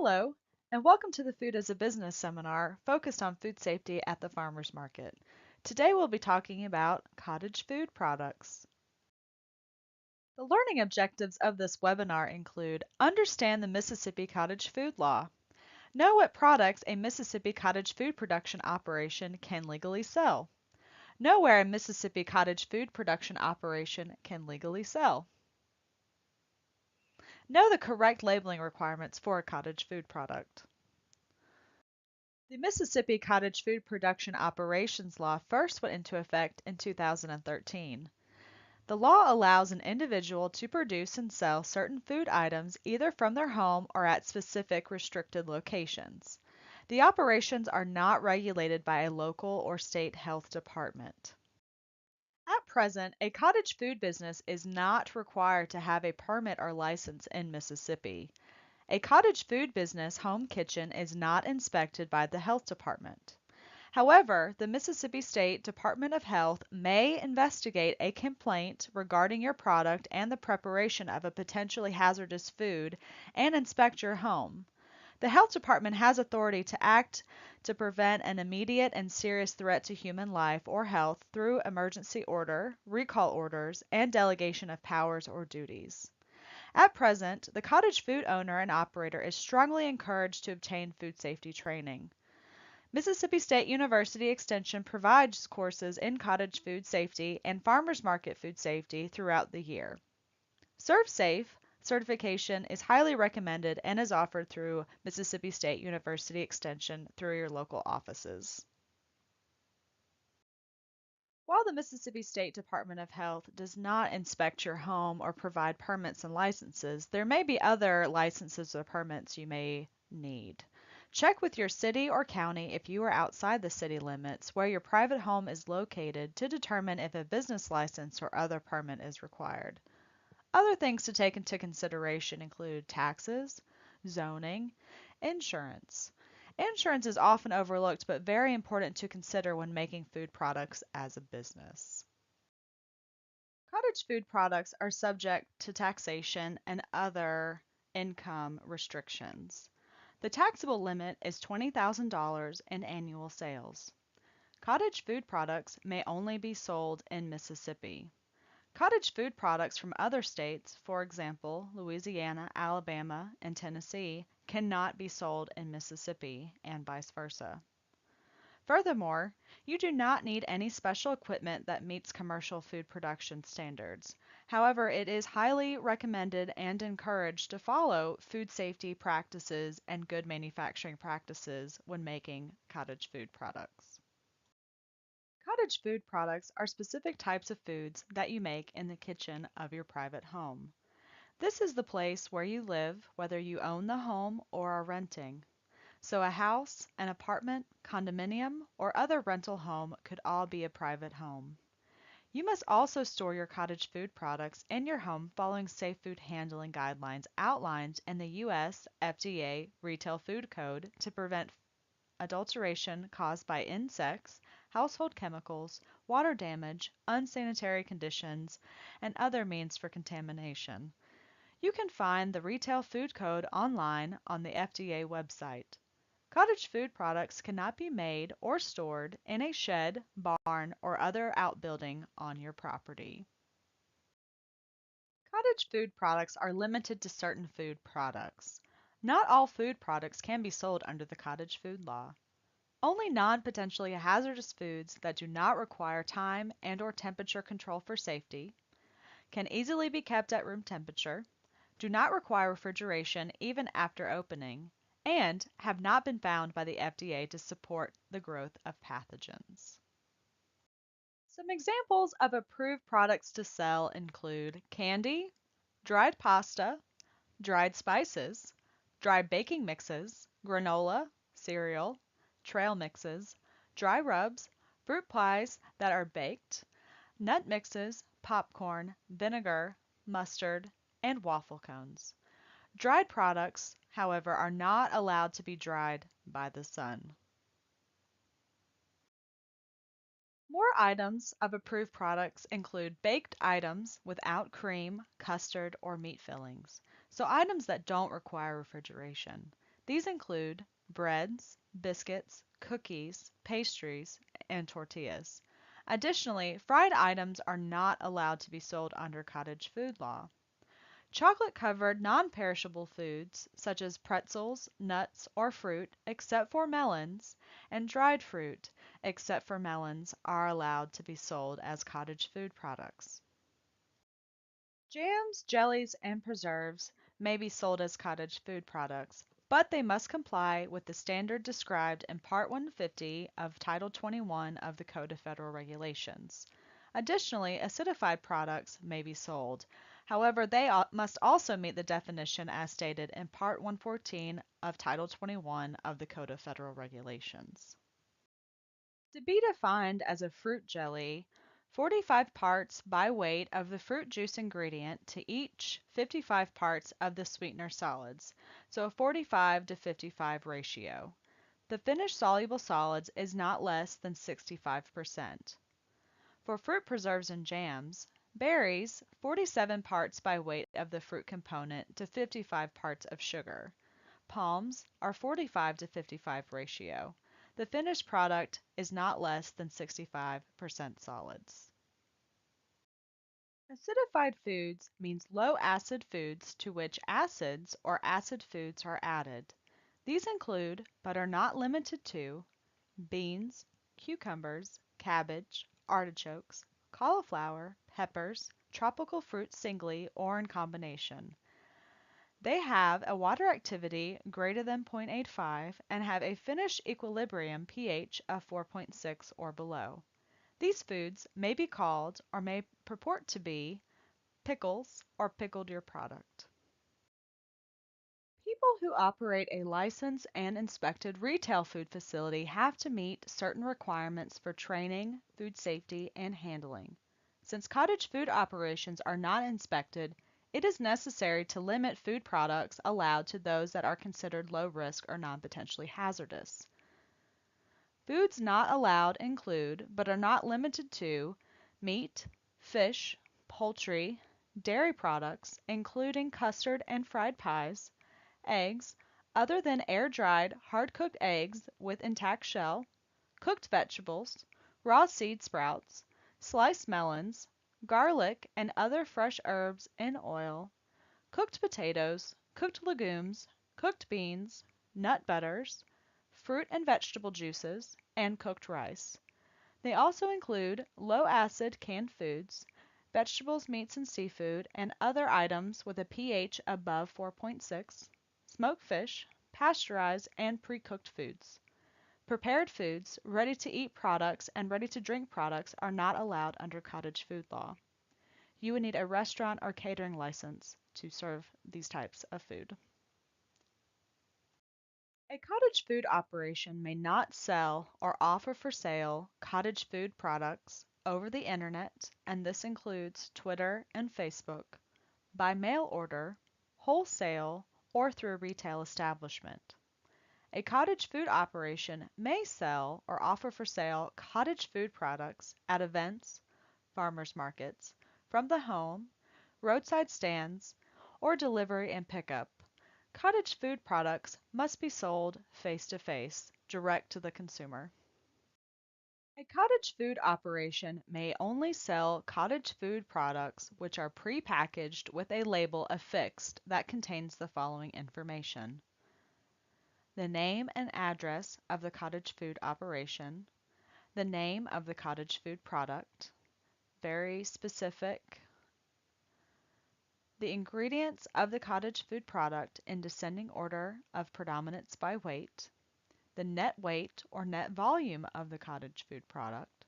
Hello, and welcome to the Food as a Business seminar focused on food safety at the farmers market. Today we'll be talking about cottage food products. The learning objectives of this webinar include understand the Mississippi Cottage Food Law, know what products a Mississippi cottage food production operation can legally sell, know where a Mississippi cottage food production operation can legally sell, know the correct labeling requirements for a cottage food product. The Mississippi Cottage Food Production Operations Law first went into effect in 2013. The law allows an individual to produce and sell certain food items either from their home or at specific restricted locations. The operations are not regulated by a local or state health department. At present, a cottage food business is not required to have a permit or license in Mississippi. A cottage food business home kitchen is not inspected by the health department. However, the Mississippi State Department of Health may investigate a complaint regarding your product and the preparation of a potentially hazardous food and inspect your home. The health department has authority to act to prevent an immediate and serious threat to human life or health through emergency order, recall orders, and delegation of powers or duties. At present, the cottage food owner and operator is strongly encouraged to obtain food safety training. Mississippi State University Extension provides courses in cottage food safety and farmers market food safety throughout the year. ServSafe certification is highly recommended and is offered through Mississippi State University Extension through your local offices. While the Mississippi State Department of Health does not inspect your home or provide permits and licenses, there may be other licenses or permits you may need. Check with your city or county if you are outside the city limits where your private home is located to determine if a business license or other permit is required. Other things to take into consideration include taxes, zoning, insurance. Insurance is often overlooked but very important to consider when making food products as a business. Cottage food products are subject to taxation and other income restrictions. The taxable limit is $20,000 in annual sales. Cottage food products may only be sold in Mississippi. Cottage food products from other states, for example, Louisiana, Alabama, and Tennessee, cannot be sold in Mississippi, and vice versa. Furthermore, you do not need any special equipment that meets commercial food production standards. However, it is highly recommended and encouraged to follow food safety practices and good manufacturing practices when making cottage food products. Cottage food products are specific types of foods that you make in the kitchen of your private home. This is the place where you live, whether you own the home or are renting. So a house, an apartment, condominium, or other rental home could all be a private home. You must also store your cottage food products in your home following safe food handling guidelines outlined in the U.S. FDA Retail Food Code to prevent adulteration caused by insects, household chemicals, water damage, unsanitary conditions, and other means for contamination. You can find the Retail Food Code online on the FDA website. Cottage food products cannot be made or stored in a shed, barn, or other outbuilding on your property. Cottage food products are limited to certain food products. Not all food products can be sold under the cottage food law. Only non-potentially hazardous foods that do not require time and/or temperature control for safety, can easily be kept at room temperature, do not require refrigeration even after opening, and have not been found by the FDA to support the growth of pathogens. Some examples of approved products to sell include candy, dried pasta, dried spices, dry baking mixes, granola, cereal, trail mixes, dry rubs, fruit pies that are baked, nut mixes, popcorn, vinegar, mustard, and waffle cones. Dried products, however, are not allowed to be dried by the sun. More items of approved products include baked items without cream, custard, or meat fillings, so items that don't require refrigeration. These include breads, biscuits, cookies, pastries, and tortillas. Additionally, fried items are not allowed to be sold under cottage food law. Chocolate-covered non-perishable foods such as pretzels, nuts, or fruit, except for melons, and dried fruit, except for melons, are allowed to be sold as cottage food products. Jams, jellies, and preserves may be sold as cottage food products, but they must comply with the standard described in Part 150 of Title 21 of the Code of Federal Regulations. Additionally, acidified products may be sold. However, they must also meet the definition as stated in Part 114 of Title 21 of the Code of Federal Regulations. To be defined as a fruit jelly, 45 parts by weight of the fruit juice ingredient to each 55 parts of the sweetener solids, so a 45 to 55 ratio. The finished soluble solids is not less than 65%. For fruit preserves and jams, berries, 47 parts by weight of the fruit component to 55 parts of sugar. Palms are 45 to 55 ratio. The finished product is not less than 65% solids. Acidified foods means low acid foods to which acids or acid foods are added. These include, but are not limited to, beans, cucumbers, cabbage, artichokes, cauliflower, peppers, tropical fruits singly or in combination. They have a water activity greater than 0.85 and have a finished equilibrium pH of 4.6 or below. These foods may be called, or may purport to be, pickles or pickled your product. People who operate a licensed and inspected retail food facility have to meet certain requirements for training, food safety, and handling. Since cottage food operations are not inspected, it is necessary to limit food products allowed to those that are considered low risk or non-potentially hazardous. Foods not allowed include, but are not limited to, meat, fish, poultry, dairy products, including custard and fried pies, eggs, other than air-dried, hard-cooked eggs with intact shell, cooked vegetables, raw seed sprouts, sliced melons, garlic and other fresh herbs in oil, cooked potatoes, cooked legumes, cooked beans, nut butters, fruit and vegetable juices, and cooked rice. They also include low-acid canned foods, vegetables, meats, and seafood, and other items with a pH above 4.6, smoked fish, pasteurized and pre-cooked foods. Prepared foods, ready-to-eat products, and ready-to-drink products are not allowed under cottage food law. You would need a restaurant or catering license to serve these types of food. A cottage food operation may not sell or offer for sale cottage food products over the internet, and this includes Twitter and Facebook, by mail order, wholesale, or through a retail establishment. A cottage food operation may sell or offer for sale cottage food products at events, farmers markets, from the home, roadside stands, or delivery and pickup. Cottage food products must be sold face-to-face, direct to the consumer. A cottage food operation may only sell cottage food products which are pre-packaged with a label affixed that contains the following information: the name and address of the cottage food operation, the name of the cottage food product, very specific, the ingredients of the cottage food product in descending order of predominance by weight, the net weight or net volume of the cottage food product,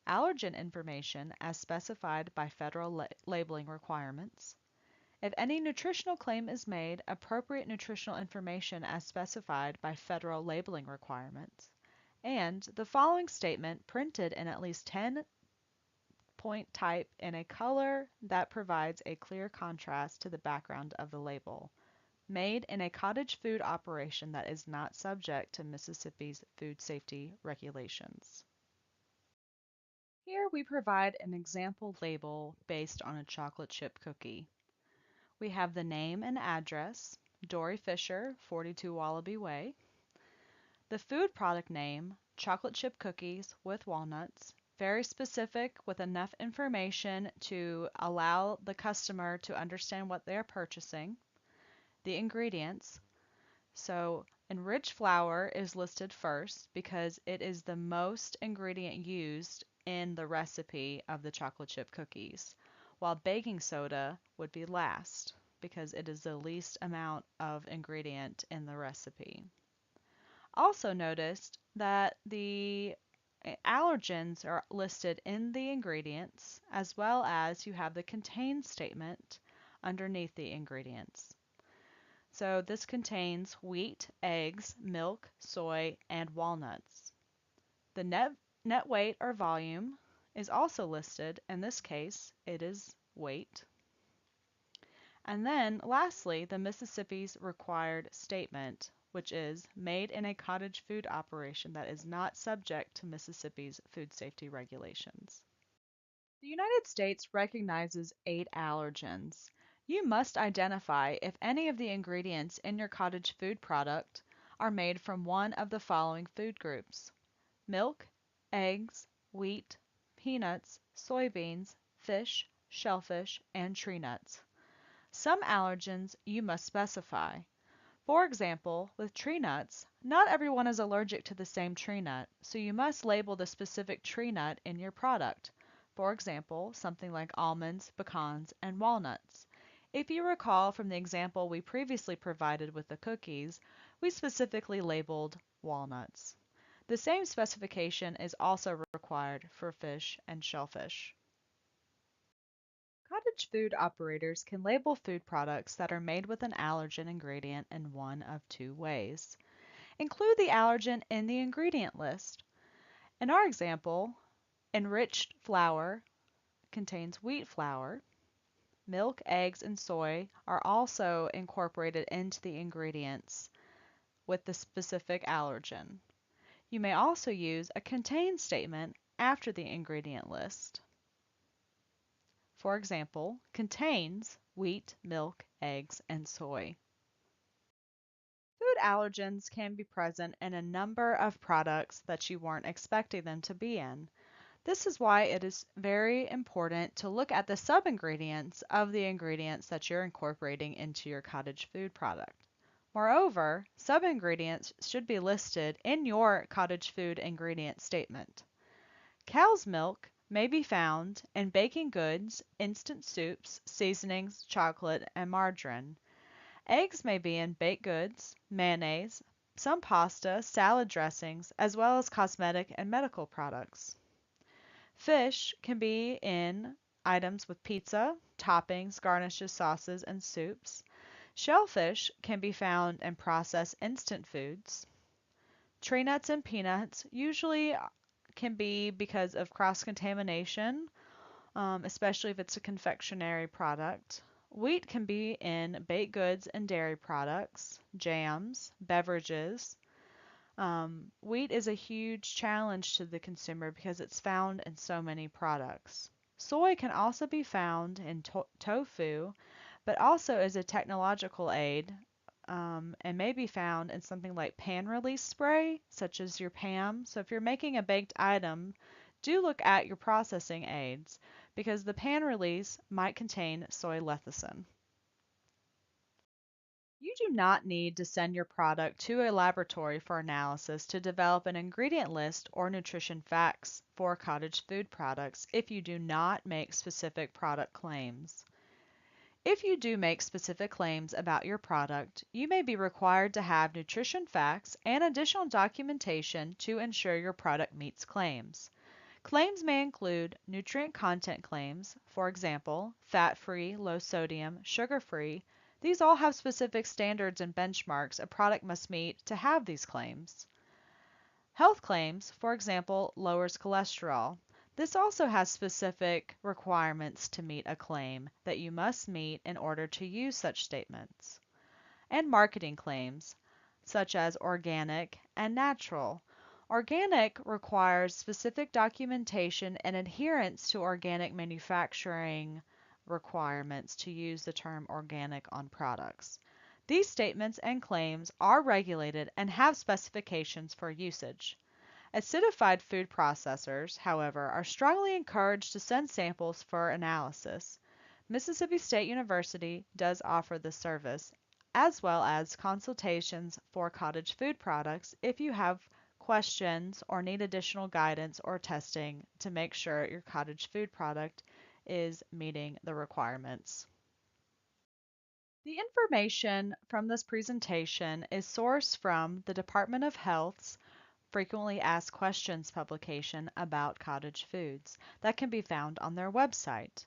allergen information as specified by federal labeling requirements. If any nutritional claim is made, appropriate nutritional information as specified by federal labeling requirements, and the following statement printed in at least 10-point type in a color that provides a clear contrast to the background of the label. Made in a cottage food operation that is not subject to Mississippi's food safety regulations. Here we provide an example label based on a chocolate chip cookie. We have the name and address, Dory Fisher, 42 Wallaby Way. The food product name, chocolate chip cookies with walnuts, very specific with enough information to allow the customer to understand what they are purchasing. The ingredients, so enriched flour is listed first because it is the most ingredient used in the recipe of the chocolate chip cookies, while baking soda would be last because it is the least amount of ingredient in the recipe. Also noticed that the allergens are listed in the ingredients as well as you have the contain statement underneath the ingredients. So this contains wheat, eggs, milk, soy, and walnuts. The net weight or volume is also listed. In this case, it is weight. And then lastly, the Mississippi's required statement, which is made in a cottage food operation that is not subject to Mississippi's food safety regulations. The United States recognizes 8 allergens. You must identify if any of the ingredients in your cottage food product are made from one of the following food groups: milk, eggs, wheat, peanuts, soybeans, fish, shellfish, and tree nuts. Some allergens you must specify. For example, with tree nuts, not everyone is allergic to the same tree nut, so you must label the specific tree nut in your product. For example, something like almonds, pecans, and walnuts. If you recall from the example we previously provided with the cookies, we specifically labeled walnuts. The same specification is also required for fish and shellfish. Cottage food operators can label food products that are made with an allergen ingredient in one of two ways. Include the allergen in the ingredient list. In our example, enriched flour contains wheat flour. Milk, eggs, and soy are also incorporated into the ingredients with the specific allergen. You may also use a contain statement after the ingredient list. For example, contains wheat, milk, eggs, and soy. Food allergens can be present in a number of products that you weren't expecting them to be in. This is why it is very important to look at the sub-ingredients of the ingredients that you're incorporating into your cottage food product. Moreover, sub-ingredients should be listed in your cottage food ingredient statement. Cow's milk may be found in baking goods, instant soups, seasonings, chocolate, and margarine. Eggs may be in baked goods, mayonnaise, some pasta, salad dressings, as well as cosmetic and medical products. Fish can be in items with pizza, toppings, garnishes, sauces, and soups. Shellfish can be found in processed instant foods. Tree nuts and peanuts usually can be because of cross-contamination, especially if it's a confectionery product. Wheat can be in baked goods and dairy products, jams, beverages. Wheat is a huge challenge to the consumer because it's found in so many products. Soy can also be found in tofu, but also as a technological aid, and may be found in something like pan release spray, such as your PAM. So if you're making a baked item, do look at your processing aids because the pan release might contain soy lecithin. You do not need to send your product to a laboratory for analysis to develop an ingredient list or nutrition facts for cottage food products if you do not make specific product claims. If you do make specific claims about your product, you may be required to have nutrition facts and additional documentation to ensure your product meets claims. Claims may include nutrient content claims, for example, fat-free, low sodium, sugar-free. These all have specific standards and benchmarks a product must meet to have these claims. Health claims, for example, lowers cholesterol. This also has specific requirements to meet a claim that you must meet in order to use such statements. And marketing claims, such as organic and natural. Organic requires specific documentation and adherence to organic manufacturing requirements to use the term organic on products. These statements and claims are regulated and have specifications for usage. Acidified food processors, however, are strongly encouraged to send samples for analysis. Mississippi State University does offer this service, as well as consultations for cottage food products if you have questions or need additional guidance or testing to make sure your cottage food product is meeting the requirements. The information from this presentation is sourced from the Department of Health's Frequently Asked Questions publication about cottage foods that can be found on their website.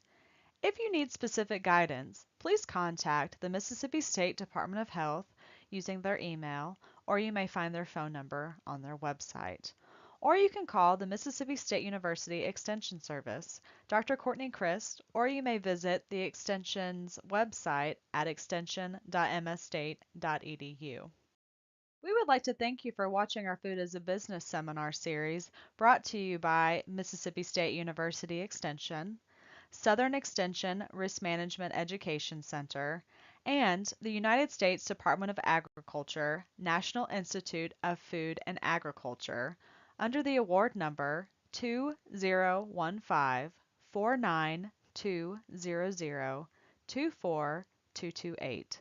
If you need specific guidance, please contact the Mississippi State Department of Health using their email, or you may find their phone number on their website. Or you can call the Mississippi State University Extension Service, Dr. Courtney Christ, or you may visit the Extension's website at extension.msstate.edu. We would like to thank you for watching our Food as a Business seminar series brought to you by Mississippi State University Extension, Southern Extension Risk Management Education Center, and the United States Department of Agriculture National Institute of Food and Agriculture under the award number 2015-49200-24228.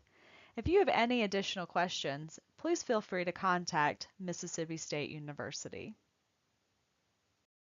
If you have any additional questions, please feel free to contact Mississippi State University.